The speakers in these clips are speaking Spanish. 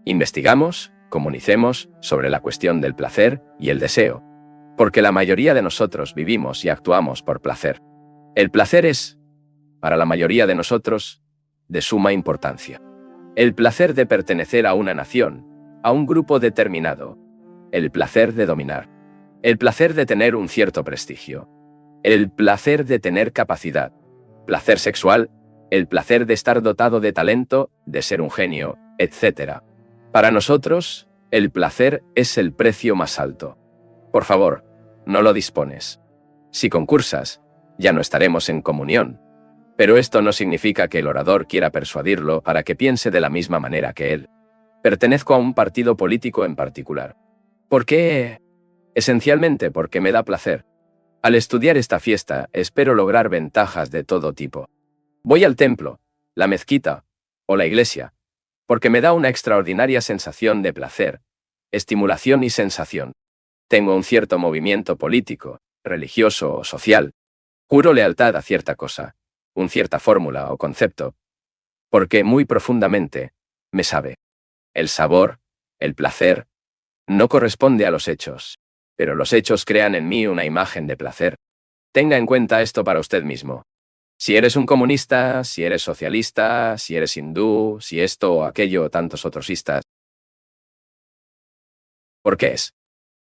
Investigamos, comunicemos sobre la cuestión del placer y el deseo, porque la mayoría de nosotros vivimos y actuamos por placer. El placer es, para la mayoría de nosotros, de suma importancia. El placer de pertenecer a una nación, a un grupo determinado. El placer de dominar. El placer de tener un cierto prestigio. El placer de tener capacidad. Placer sexual. El placer de estar dotado de talento, de ser un genio, etc. Para nosotros, el placer es el precio más alto. Por favor, no lo dispones. Si concursas, ya no estaremos en comunión. Pero esto no significa que el orador quiera persuadirlo para que piense de la misma manera que él. Pertenezco a un partido político en particular. ¿Por qué? Esencialmente porque me da placer. Al estudiar esta fiesta, espero lograr ventajas de todo tipo. Voy al templo, la mezquita o la iglesia, porque me da una extraordinaria sensación de placer, estimulación y sensación. Tengo un cierto movimiento político, religioso o social. Juro lealtad a cierta cosa, una cierta fórmula o concepto, porque muy profundamente me sabe. El sabor, el placer, no corresponde a los hechos, pero los hechos crean en mí una imagen de placer. Tenga en cuenta esto para usted mismo. Si eres un comunista, si eres socialista, si eres hindú, si esto o aquello o tantos otros istas. ¿Por qué es?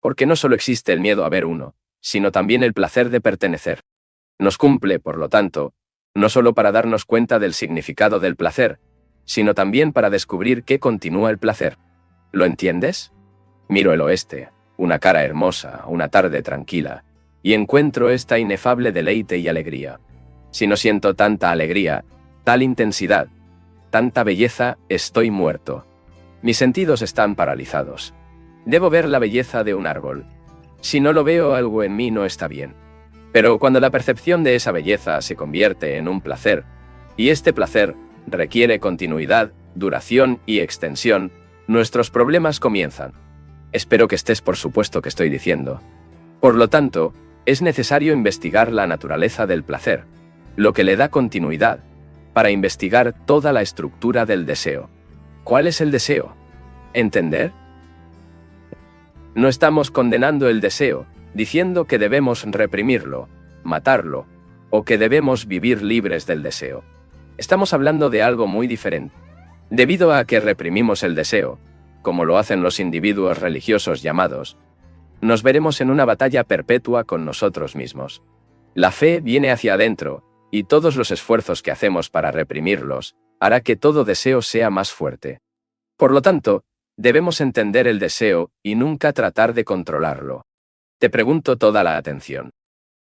Porque no solo existe el miedo a ver uno, sino también el placer de pertenecer. Nos cumple, por lo tanto, no solo para darnos cuenta del significado del placer, sino también para descubrir qué continúa el placer. ¿Lo entiendes? Miro el oeste, una cara hermosa, una tarde tranquila, y encuentro esta inefable deleite y alegría. Si no siento tanta alegría, tal intensidad, tanta belleza, estoy muerto. Mis sentidos están paralizados. Debo ver la belleza de un árbol. Si no lo veo, algo en mí no está bien. Pero cuando la percepción de esa belleza se convierte en un placer, y este placer requiere continuidad, duración y extensión, nuestros problemas comienzan. Espero que estés por supuesto que estoy diciendo. Por lo tanto, es necesario investigar la naturaleza del placer, lo que le da continuidad, para investigar toda la estructura del deseo. ¿Cuál es el deseo? ¿Entender? No estamos condenando el deseo, diciendo que debemos reprimirlo, matarlo, o que debemos vivir libres del deseo. Estamos hablando de algo muy diferente. Debido a que reprimimos el deseo, como lo hacen los individuos religiosos llamados, nos veremos en una batalla perpetua con nosotros mismos. La fe viene hacia adentro, y todos los esfuerzos que hacemos para reprimirlos hará que todo deseo sea más fuerte. Por lo tanto, debemos entender el deseo y nunca tratar de controlarlo. Te pregunto toda la atención.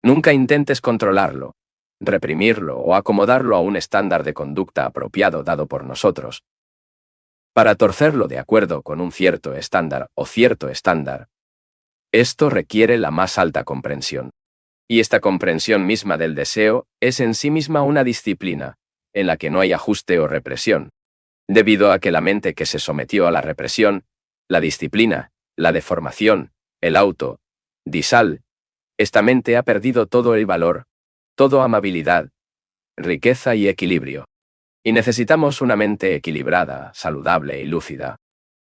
Nunca intentes controlarlo, reprimirlo o acomodarlo a un estándar de conducta apropiado dado por nosotros. Para torcerlo de acuerdo con un cierto estándar o cierto estándar, esto requiere la más alta comprensión. Y esta comprensión misma del deseo es en sí misma una disciplina, en la que no hay ajuste o represión. Debido a que la mente que se sometió a la represión, la disciplina, la deformación, el auto, disal, esta mente ha perdido todo el valor, toda amabilidad, riqueza y equilibrio. Y necesitamos una mente equilibrada, saludable y lúcida.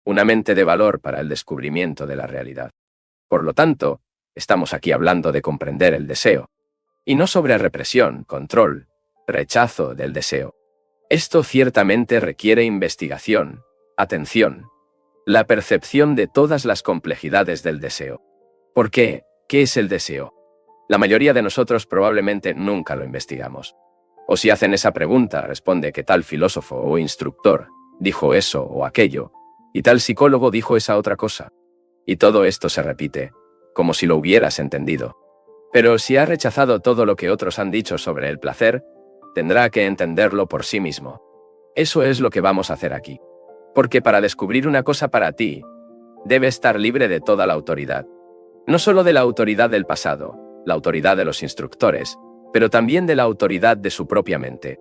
Una mente de valor para el descubrimiento de la realidad. Por lo tanto, estamos aquí hablando de comprender el deseo. Y no sobre represión, control, rechazo del deseo. Esto ciertamente requiere investigación, atención, la percepción de todas las complejidades del deseo. ¿Por qué? ¿Qué es el deseo? La mayoría de nosotros probablemente nunca lo investigamos. O si hacen esa pregunta, responde que tal filósofo o instructor dijo eso o aquello, y tal psicólogo dijo esa otra cosa. Y todo esto se repite, como si lo hubieras entendido. Pero si ha rechazado todo lo que otros han dicho sobre el placer, tendrá que entenderlo por sí mismo. Eso es lo que vamos a hacer aquí. Porque para descubrir una cosa para ti, debe estar libre de toda la autoridad. No solo de la autoridad del pasado, la autoridad de los instructores, pero también de la autoridad de su propia mente.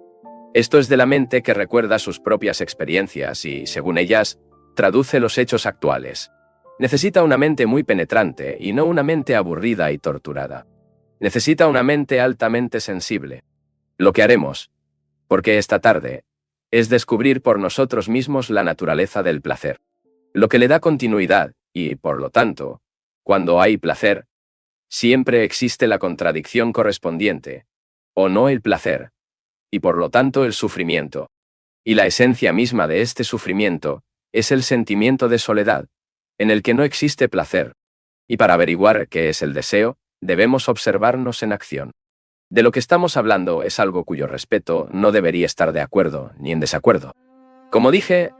Esto es de la mente que recuerda sus propias experiencias y, según ellas, traduce los hechos actuales. Necesita una mente muy penetrante y no una mente aburrida y torturada. Necesita una mente altamente sensible. Lo que haremos, porque esta tarde, es descubrir por nosotros mismos la naturaleza del placer. lo que le da continuidad, y, por lo tanto, cuando hay placer, siempre existe la contradicción correspondiente, o no el placer, y por lo tanto el sufrimiento. Y la esencia misma de este sufrimiento es el sentimiento de soledad, en el que no existe placer. Y para averiguar qué es el deseo, debemos observarnos en acción. De lo que estamos hablando es algo cuyo respeto no debería estar de acuerdo ni en desacuerdo. Como dije,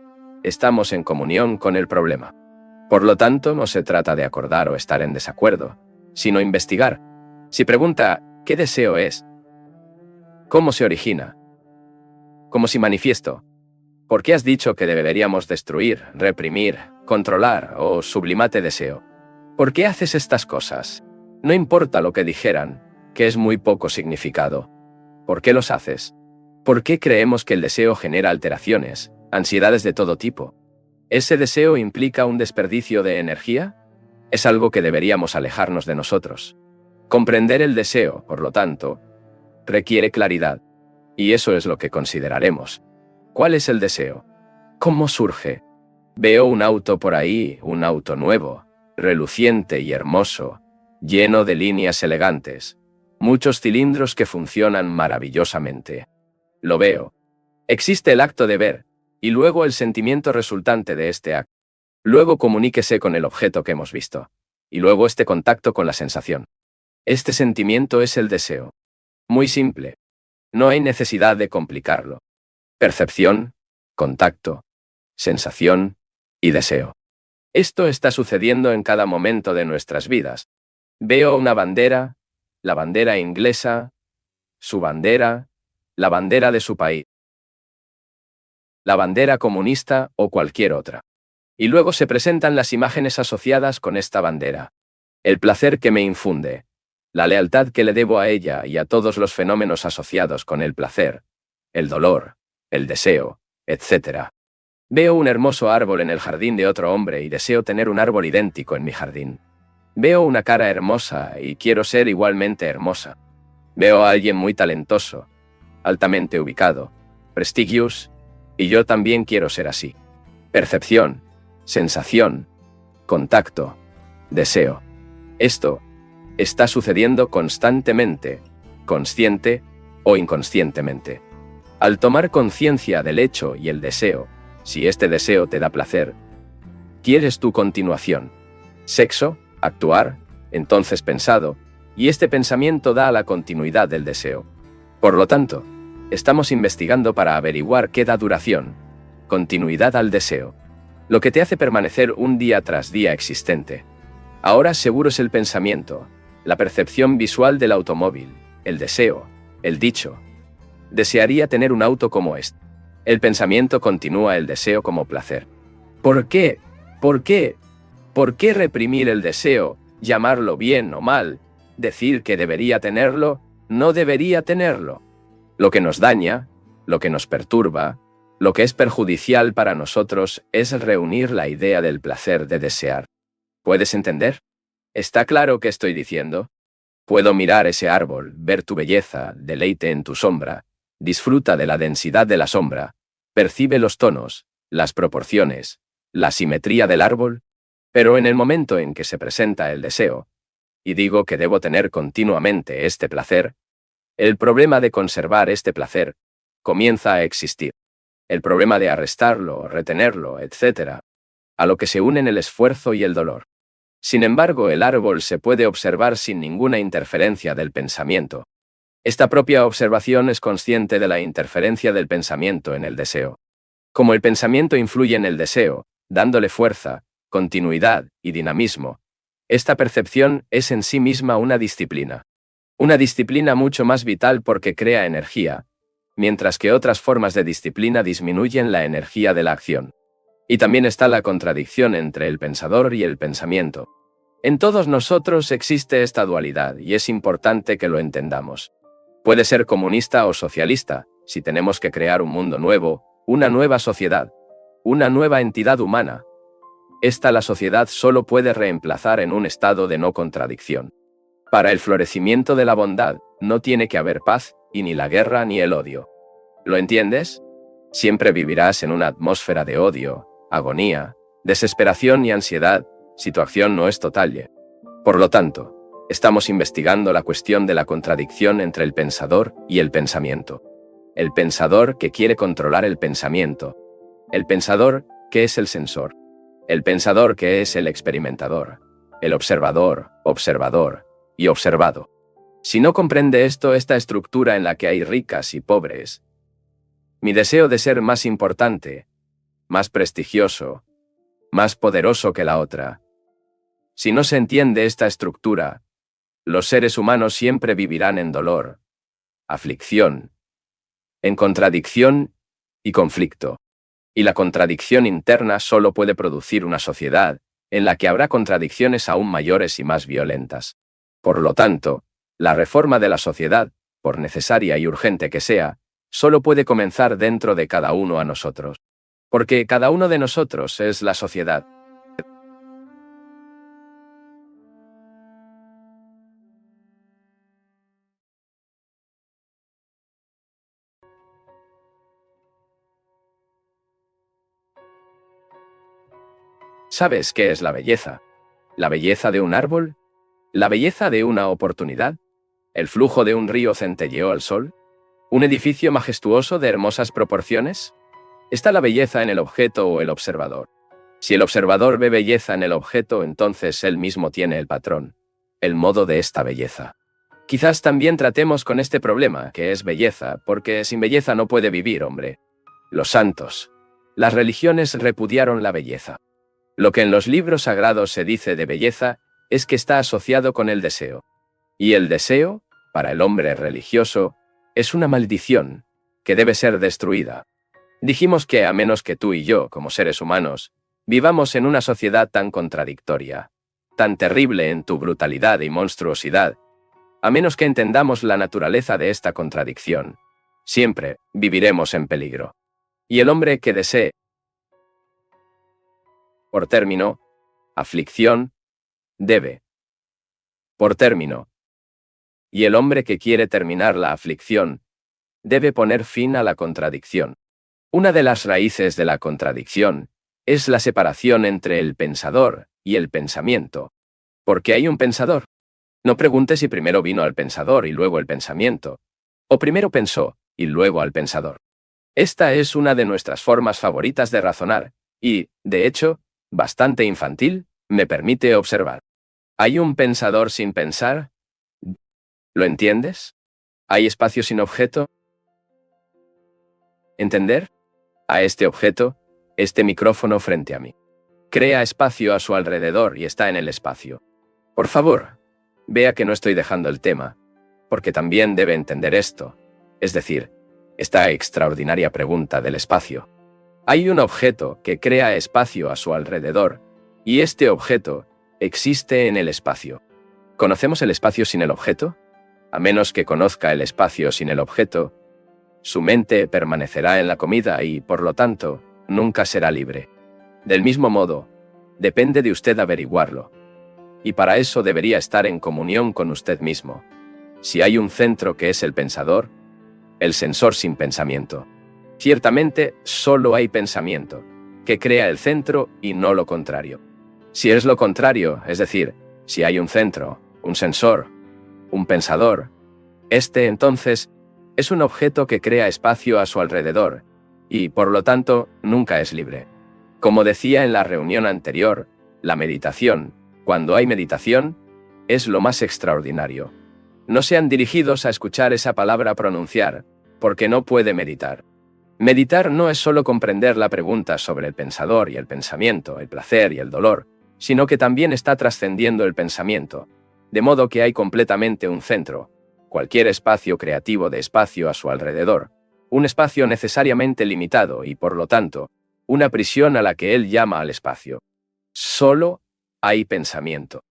estamos en comunión con el problema. Por lo tanto, no se trata de acordar o estar en desacuerdo, sino investigar. Si pregunta, ¿qué deseo es? ¿Cómo se origina? ¿Cómo se manifiesto? ¿Por qué has dicho que deberíamos destruir, reprimir, controlar o sublimate deseo? ¿Por qué haces estas cosas? No importa lo que dijeran, que es muy poco significado. ¿Por qué los haces? ¿Por qué creemos que el deseo genera alteraciones, ansiedades de todo tipo? ¿Ese deseo implica un desperdicio de energía? Es algo que deberíamos alejarnos de nosotros. Comprender el deseo, por lo tanto, requiere claridad, y eso es lo que consideraremos. ¿Cuál es el deseo? ¿Cómo surge? Veo un auto por ahí, un auto nuevo, reluciente y hermoso, lleno de líneas elegantes, muchos cilindros que funcionan maravillosamente. Lo veo. Existe el acto de ver, y luego el sentimiento resultante de este acto. Luego comuníquese con el objeto que hemos visto, y luego este contacto con la sensación. Este sentimiento es el deseo. Muy simple. No hay necesidad de complicarlo. Percepción, contacto, sensación y deseo. Esto está sucediendo en cada momento de nuestras vidas. Veo una bandera, la bandera inglesa, su bandera, la bandera de su país, la bandera comunista o cualquier otra. Y luego se presentan las imágenes asociadas con esta bandera. El placer que me infunde, la lealtad que le debo a ella y a todos los fenómenos asociados con el placer, el dolor, el deseo, etc. Veo un hermoso árbol en el jardín de otro hombre y deseo tener un árbol idéntico en mi jardín. Veo una cara hermosa y quiero ser igualmente hermosa. Veo a alguien muy talentoso, altamente ubicado, prestigious, y yo también quiero ser así. Percepción, sensación, contacto, deseo. Esto está sucediendo constantemente, consciente o inconscientemente. Al tomar conciencia del hecho y el deseo, si este deseo te da placer, ¿quieres tu continuación? Sexo, actuar, entonces pensado, y este pensamiento da a la continuidad del deseo. Por lo tanto, estamos investigando para averiguar qué da duración, continuidad al deseo, lo que te hace permanecer un día tras día existente. Ahora seguro es el pensamiento, la percepción visual del automóvil, el deseo, el dicho. Desearía tener un auto como este. El pensamiento continúa el deseo como placer. ¿Por qué? ¿Por qué? ¿Por qué reprimir el deseo, llamarlo bien o mal, decir que debería tenerlo, no debería tenerlo? Lo que nos daña, lo que nos perturba, lo que es perjudicial para nosotros es reunir la idea del placer de desear. ¿Puedes entender? ¿Está claro qué estoy diciendo? Puedo mirar ese árbol, ver tu belleza, deleite en tu sombra, disfruta de la densidad de la sombra, percibe los tonos, las proporciones, la simetría del árbol, pero en el momento en que se presenta el deseo, y digo que debo tener continuamente este placer, el problema de conservar este placer comienza a existir. El problema de arrestarlo, retenerlo, etc., a lo que se unen el esfuerzo y el dolor. Sin embargo, el árbol se puede observar sin ninguna interferencia del pensamiento. Esta propia observación es consciente de la interferencia del pensamiento en el deseo. Como el pensamiento influye en el deseo, dándole fuerza, continuidad y dinamismo, esta percepción es en sí misma una disciplina. Una disciplina mucho más vital porque crea energía, mientras que otras formas de disciplina disminuyen la energía de la acción. Y también está la contradicción entre el pensador y el pensamiento. En todos nosotros existe esta dualidad y es importante que lo entendamos. Puede ser comunista o socialista, si tenemos que crear un mundo nuevo, una nueva sociedad, una nueva entidad humana. La sociedad solo puede reemplazar en un estado de no contradicción. Para el florecimiento de la bondad, no tiene que haber paz, y ni la guerra ni el odio. ¿Lo entiendes? Siempre vivirás en una atmósfera de odio, agonía, desesperación y ansiedad, situación no es total. Por lo tanto, estamos investigando la cuestión de la contradicción entre el pensador y el pensamiento. El pensador que quiere controlar el pensamiento. El pensador que es el sensor. El pensador que es el experimentador. El observador, observador y observado. Si no comprende esta estructura en la que hay ricas y pobres, mi deseo de ser más importante, más prestigioso, más poderoso que la otra. Si no se entiende esta estructura, los seres humanos siempre vivirán en dolor, aflicción, en contradicción y conflicto. Y la contradicción interna solo puede producir una sociedad en la que habrá contradicciones aún mayores y más violentas. Por lo tanto, la reforma de la sociedad, por necesaria y urgente que sea, solo puede comenzar dentro de cada uno a nosotros. Porque cada uno de nosotros es la sociedad. ¿Sabes qué es la belleza? ¿La belleza de un árbol? ¿La belleza de una oportunidad? ¿El flujo de un río centelleó al sol? ¿Un edificio majestuoso de hermosas proporciones? ¿Está la belleza en el objeto o el observador? Si el observador ve belleza en el objeto, entonces él mismo tiene el patrón, el modo de esta belleza. Quizás también tratemos con este problema, que es belleza, porque sin belleza no puede vivir, hombre. Los santos, las religiones repudiaron la belleza. Lo que en los libros sagrados se dice de belleza es que está asociado con el deseo. Y el deseo, para el hombre religioso, es una maldición que debe ser destruida. Dijimos que a menos que tú y yo, como seres humanos, vivamos en una sociedad tan contradictoria, tan terrible en tu brutalidad y monstruosidad, a menos que entendamos la naturaleza de esta contradicción, siempre viviremos en peligro. Y el hombre que desee, por término, aflicción, debe, por término, y el hombre que quiere terminar la aflicción, debe poner fin a la contradicción. Una de las raíces de la contradicción es la separación entre el pensador y el pensamiento. ¿Por qué hay un pensador? No pregunte si primero vino al pensador y luego el pensamiento, o primero pensó y luego al pensador. Esta es una de nuestras formas favoritas de razonar, y, de hecho, bastante infantil, me permite observar. ¿Hay un pensador sin pensar? ¿Lo entiendes? ¿Hay espacio sin objeto? ¿Entender? A este objeto, este micrófono frente a mí. Crea espacio a su alrededor y está en el espacio. Por favor, vea que no estoy dejando el tema, porque también debe entender esto, es decir, esta extraordinaria pregunta del espacio. Hay un objeto que crea espacio a su alrededor, y este objeto existe en el espacio. ¿Conocemos el espacio sin el objeto? A menos que conozca el espacio sin el objeto, su mente permanecerá en la comida y, por lo tanto, nunca será libre. Del mismo modo, depende de usted averiguarlo. Y para eso debería estar en comunión con usted mismo. Si hay un centro que es el pensador, el sensor sin pensamiento. Ciertamente, solo hay pensamiento, que crea el centro y no lo contrario. Si es lo contrario, es decir, si hay un centro, un sensor, un pensador, entonces, es un objeto que crea espacio a su alrededor, y, por lo tanto, nunca es libre. Como decía en la reunión anterior, la meditación, cuando hay meditación, es lo más extraordinario. No sean dirigidos a escuchar esa palabra pronunciar, porque no puede meditar. Meditar no es solo comprender la pregunta sobre el pensador y el pensamiento, el placer y el dolor, sino que también está trascendiendo el pensamiento, de modo que hay completamente un centro, cualquier espacio creativo de espacio a su alrededor, un espacio necesariamente limitado y, por lo tanto, una prisión a la que él llama al espacio. Solo hay pensamiento.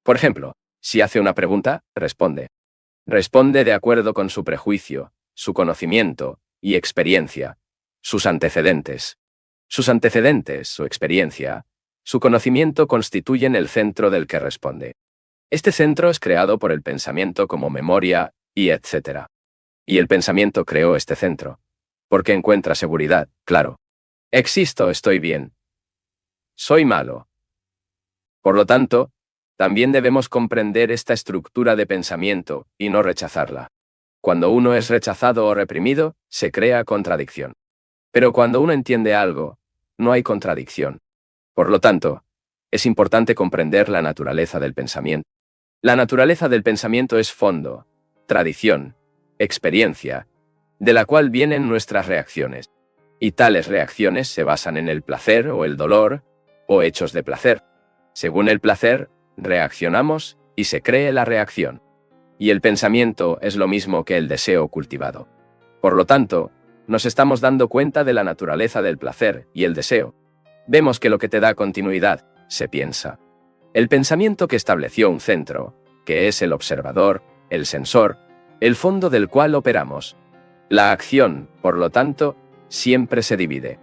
Por ejemplo, si hace una pregunta, responde. Responde de acuerdo con su prejuicio, su conocimiento y experiencia, sus antecedentes. Sus antecedentes, su experiencia, su conocimiento constituyen el centro del que responde. Este centro es creado por el pensamiento como memoria, y etc. Y el pensamiento creó este centro, porque encuentra seguridad, claro. Existo, estoy bien. soy malo. Por lo tanto, también debemos comprender esta estructura de pensamiento y no rechazarla. Cuando uno es rechazado o reprimido, se crea contradicción. Pero cuando uno entiende algo, no hay contradicción. Por lo tanto, es importante comprender la naturaleza del pensamiento. La naturaleza del pensamiento es fondo, tradición, experiencia, de la cual vienen nuestras reacciones. Y tales reacciones se basan en el placer o el dolor, o hechos de placer. Según el placer, reaccionamos y se cree la reacción. Y el pensamiento es lo mismo que el deseo cultivado. Por lo tanto, nos estamos dando cuenta de la naturaleza del placer y el deseo. Vemos que lo que te da continuidad, se piensa. El pensamiento que estableció un centro, que es el observador, el sensor, el fondo del cual operamos. La acción, por lo tanto, siempre se divide.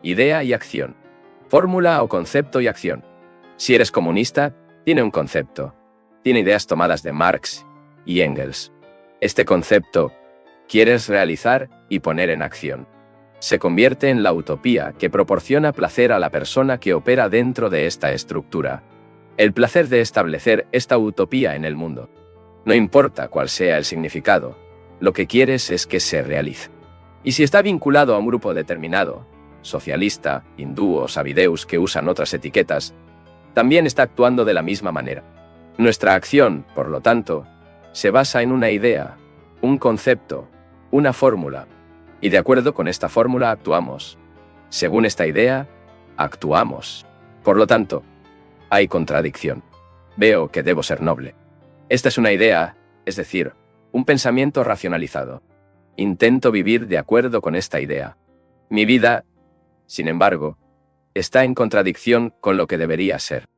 Idea y acción. Fórmula o concepto y acción. Si eres comunista, tiene un concepto. Tiene ideas tomadas de Marx y Engels. Este concepto quieres realizar y poner en acción. Se convierte en la utopía que proporciona placer a la persona que opera dentro de esta estructura. El placer de establecer esta utopía en el mundo. No importa cuál sea el significado, lo que quieres es que se realice. Y si está vinculado a un grupo determinado, socialista, hindú o sabideus que usan otras etiquetas, también está actuando de la misma manera. Nuestra acción, por lo tanto, se basa en una idea, un concepto, una fórmula, y de acuerdo con esta fórmula actuamos. Según esta idea, actuamos. Por lo tanto, hay contradicción. Veo que debo ser noble. Esta es una idea, es decir, un pensamiento racionalizado. Intento vivir de acuerdo con esta idea. Mi vida, sin embargo, está en contradicción con lo que debería ser.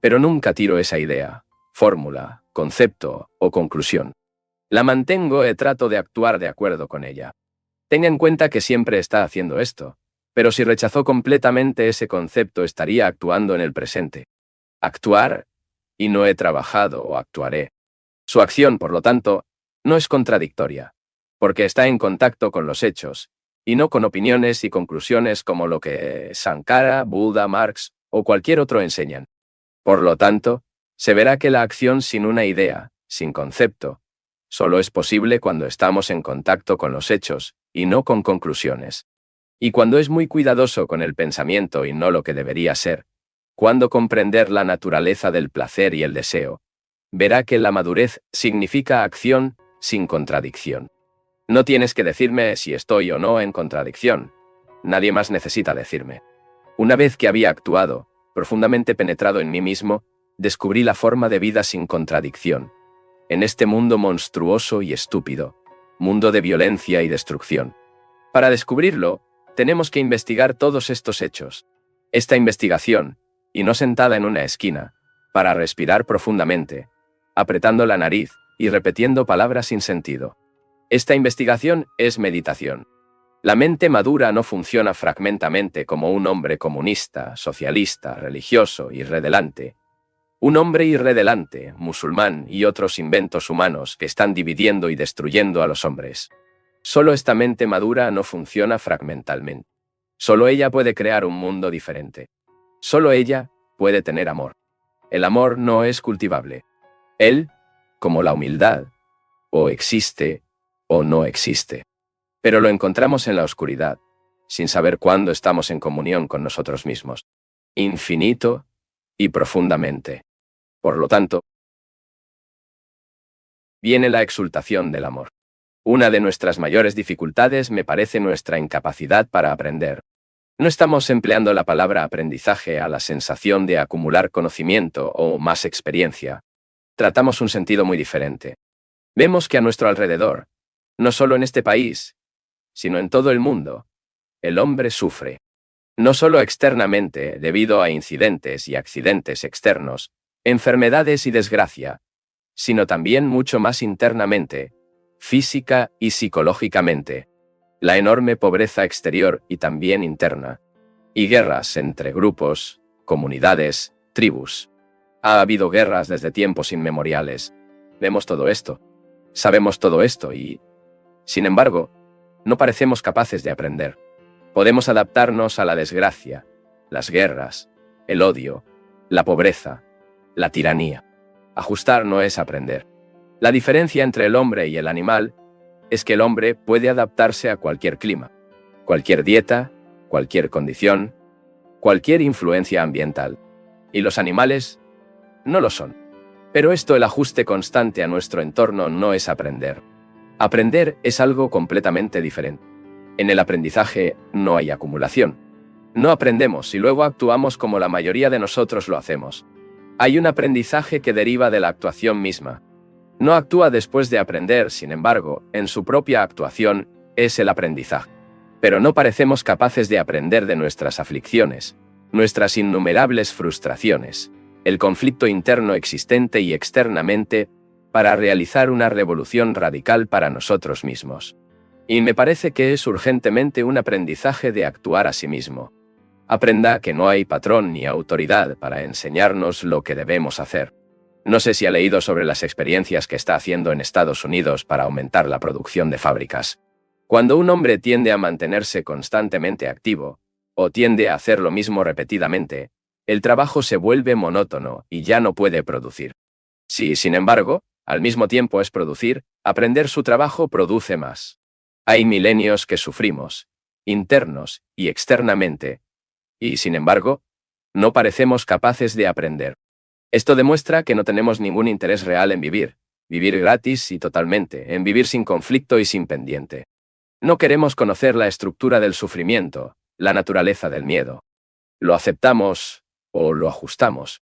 Pero nunca tiro esa idea, fórmula, concepto o conclusión. La mantengo y trato de actuar de acuerdo con ella. Tenga en cuenta que siempre está haciendo esto, pero si rechazó completamente ese concepto estaría actuando en el presente. Actuar, y no he trabajado o actuaré. Su acción, por lo tanto, no es contradictoria, porque está en contacto con los hechos, y no con opiniones y conclusiones como lo que Sankara, Buda, Marx o cualquier otro enseñan. Por lo tanto, se verá que la acción sin una idea, sin concepto, solo es posible cuando estamos en contacto con los hechos y no con conclusiones. Y cuando es muy cuidadoso con el pensamiento y no lo que debería ser, cuando comprender la naturaleza del placer y el deseo, verá que la madurez significa acción sin contradicción. No tienes que decirme si estoy o no en contradicción. Nadie más necesita decirme. Una vez que había actuado, profundamente penetrado en mí mismo, descubrí la forma de vida sin contradicción. En este mundo monstruoso y estúpido, mundo de violencia y destrucción. Para descubrirlo, tenemos que investigar todos estos hechos. Esta investigación, y no sentada en una esquina, para respirar profundamente, apretando la nariz y repitiendo palabras sin sentido. Esta investigación es meditación. La mente madura no funciona fragmentamente como un hombre comunista, socialista, religioso, irredelante. Un hombre irredelante, musulmán y otros inventos humanos que están dividiendo y destruyendo a los hombres. Solo esta mente madura no funciona fragmentalmente. Solo ella puede crear un mundo diferente. Solo ella puede tener amor. El amor no es cultivable. Él, como la humildad, o existe o no existe. Pero lo encontramos en la oscuridad, sin saber cuándo estamos en comunión con nosotros mismos. Infinito y profundamente. Por lo tanto, viene la exultación del amor. Una de nuestras mayores dificultades me parece nuestra incapacidad para aprender. No estamos empleando la palabra aprendizaje a la sensación de acumular conocimiento o más experiencia. Tratamos un sentido muy diferente. Vemos que a nuestro alrededor, no solo en este país, sino en todo el mundo, el hombre sufre. No solo externamente debido a incidentes y accidentes externos, enfermedades y desgracia, sino también mucho más internamente, física y psicológicamente. La enorme pobreza exterior y también interna. Y guerras entre grupos, comunidades, tribus. Ha habido guerras desde tiempos inmemoriales. Vemos todo esto. Sabemos todo esto y, sin embargo, no parecemos capaces de aprender. Podemos adaptarnos a la desgracia, las guerras, el odio, la pobreza, la tiranía. Ajustar no es aprender. La diferencia entre el hombre y el animal es que el hombre puede adaptarse a cualquier clima, cualquier dieta, cualquier condición, cualquier influencia ambiental. Y los animales no lo son. Pero el ajuste constante a nuestro entorno no es aprender. Aprender es algo completamente diferente. En el aprendizaje no hay acumulación. No aprendemos y luego actuamos como la mayoría de nosotros lo hacemos. Hay un aprendizaje que deriva de la actuación misma. No actúa después de aprender, sin embargo, en su propia actuación es el aprendizaje. Pero no parecemos capaces de aprender de nuestras aflicciones, nuestras innumerables frustraciones, el conflicto interno existente y externamente, para realizar una revolución radical para nosotros mismos. Y me parece que es urgentemente un aprendizaje de actuar a sí mismo. Aprenda que no hay patrón ni autoridad para enseñarnos lo que debemos hacer. No sé si ha leído sobre las experiencias que está haciendo en Estados Unidos para aumentar la producción de fábricas. Cuando un hombre tiende a mantenerse constantemente activo, o tiende a hacer lo mismo repetidamente, el trabajo se vuelve monótono y ya no puede producir. Si, sin embargo, al mismo tiempo es producir, aprender su trabajo produce más. Hay milenios que sufrimos, internos y externamente, y, sin embargo, no parecemos capaces de aprender. Esto demuestra que no tenemos ningún interés real en vivir gratis y totalmente, en vivir sin conflicto y sin pendiente. No queremos conocer la estructura del sufrimiento, la naturaleza del miedo. Lo aceptamos o lo ajustamos.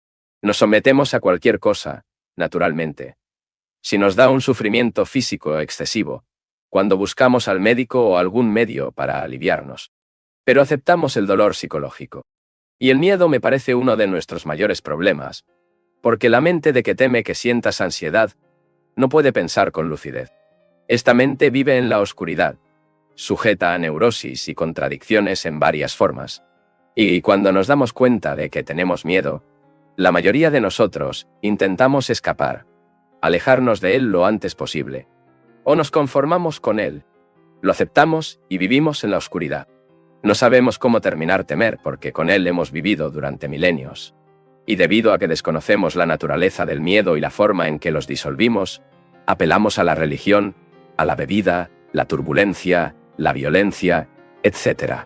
Nos sometemos a cualquier cosa, naturalmente. Si nos da un sufrimiento físico excesivo, cuando buscamos al médico o algún medio para aliviarnos. Pero aceptamos el dolor psicológico. Y el miedo me parece uno de nuestros mayores problemas, porque la mente de que teme que sientas ansiedad no puede pensar con lucidez. Esta mente vive en la oscuridad, sujeta a neurosis y contradicciones en varias formas. Y cuando nos damos cuenta de que tenemos miedo, la mayoría de nosotros intentamos escapar, alejarnos de él lo antes posible. O nos conformamos con él, lo aceptamos y vivimos en la oscuridad. No sabemos cómo terminar temer porque con él hemos vivido durante milenios. Y debido a que desconocemos la naturaleza del miedo y la forma en que los disolvimos, apelamos a la religión, a la bebida, la turbulencia, la violencia, etc.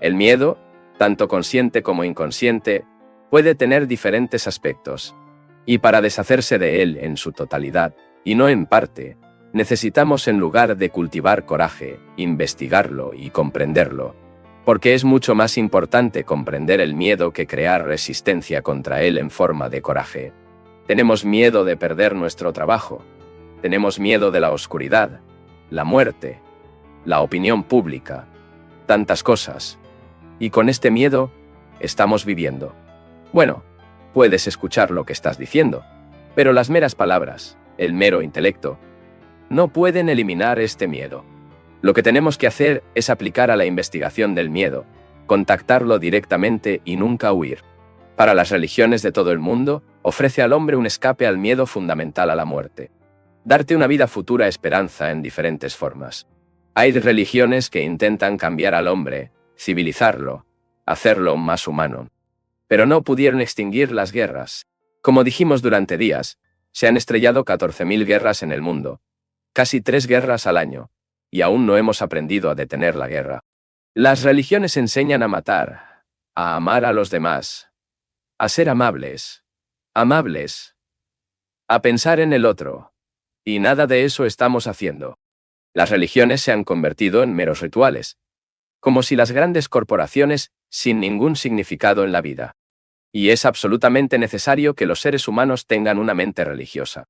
El miedo, tanto consciente como inconsciente, puede tener diferentes aspectos. Y para deshacerse de él en su totalidad, y no en parte, necesitamos en lugar de cultivar coraje, investigarlo y comprenderlo. Porque es mucho más importante comprender el miedo que crear resistencia contra él en forma de coraje. Tenemos miedo de perder nuestro trabajo. Tenemos miedo de la oscuridad, la muerte, la opinión pública, tantas cosas. Y con este miedo, estamos viviendo. Bueno, puedes escuchar lo que estás diciendo, pero las meras palabras, el mero intelecto, no pueden eliminar este miedo. Lo que tenemos que hacer es aplicar a la investigación del miedo, contactarlo directamente y nunca huir. Para las religiones de todo el mundo, ofrece al hombre un escape al miedo fundamental a la muerte. Darte una vida futura esperanza en diferentes formas. Hay religiones que intentan cambiar al hombre, civilizarlo, hacerlo más humano. Pero no pudieron extinguir las guerras. Como dijimos durante días, se han estrellado 14.000 guerras en el mundo, casi 3 guerras al año. Y aún no hemos aprendido a detener la guerra. Las religiones enseñan a matar, a amar a los demás, a ser amables, a pensar en el otro. Y nada de eso estamos haciendo. Las religiones se han convertido en meros rituales, como si las grandes corporaciones sin ningún significado en la vida. Y es absolutamente necesario que los seres humanos tengan una mente religiosa.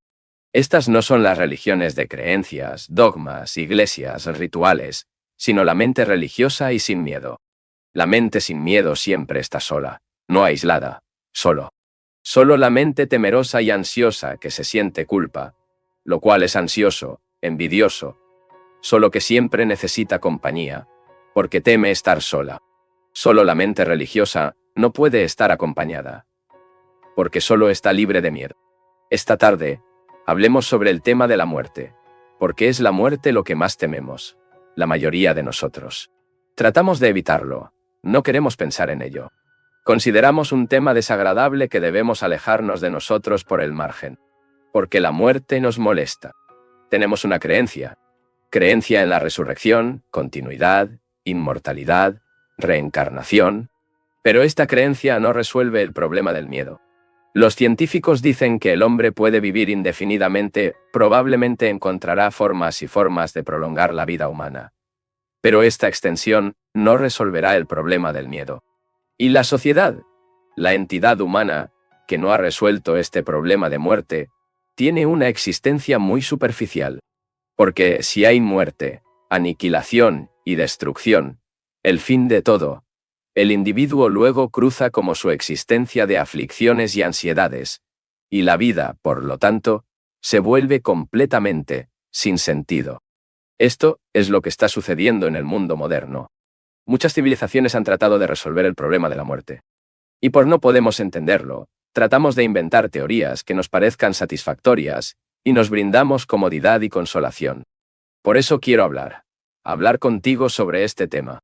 Estas no son las religiones de creencias, dogmas, iglesias, rituales, sino la mente religiosa y sin miedo. La mente sin miedo siempre está sola, no aislada, solo. Solo la mente temerosa y ansiosa que se siente culpa, lo cual es ansioso, envidioso, solo que siempre necesita compañía, porque teme estar sola. Solo la mente religiosa no puede estar acompañada, porque solo está libre de miedo. Esta tarde, hablemos sobre el tema de la muerte, porque es la muerte lo que más tememos, la mayoría de nosotros. Tratamos de evitarlo, no queremos pensar en ello. Consideramos un tema desagradable que debemos alejarnos de nosotros por el margen, porque la muerte nos molesta. Tenemos una creencia en la resurrección, continuidad, inmortalidad, reencarnación, pero esta creencia no resuelve el problema del miedo. Los científicos dicen que el hombre puede vivir indefinidamente, probablemente encontrará formas y formas de prolongar la vida humana. Pero esta extensión no resolverá el problema del miedo. Y la sociedad, la entidad humana, que no ha resuelto este problema de muerte, tiene una existencia muy superficial. Porque si hay muerte, aniquilación y destrucción, el fin de todo, el individuo luego cruza como su existencia de aflicciones y ansiedades, y la vida, por lo tanto, se vuelve completamente sin sentido. Esto es lo que está sucediendo en el mundo moderno. Muchas civilizaciones han tratado de resolver el problema de la muerte. Y por no podemos entenderlo, tratamos de inventar teorías que nos parezcan satisfactorias y nos brindamos comodidad y consolación. Por eso quiero hablar contigo sobre este tema.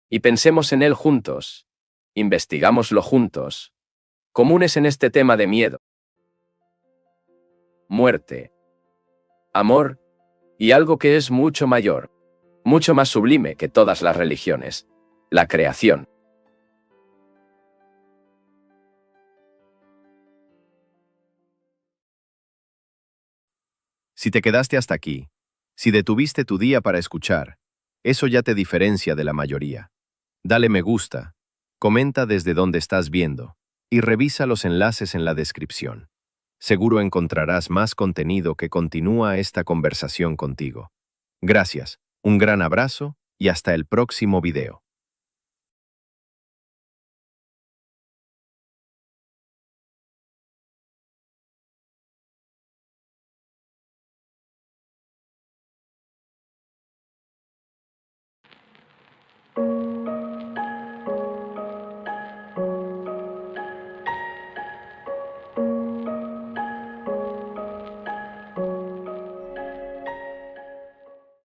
Y pensemos en él juntos. Investigámoslo juntos. Comunes en este tema de miedo, muerte, amor y algo que es mucho mayor, mucho más sublime que todas las religiones, la creación. Si te quedaste hasta aquí, si detuviste tu día para escuchar, eso ya te diferencia de la mayoría. Dale me gusta, comenta desde dónde estás viendo y revisa los enlaces en la descripción. Seguro encontrarás más contenido que continúa esta conversación contigo. Gracias, un gran abrazo y hasta el próximo video.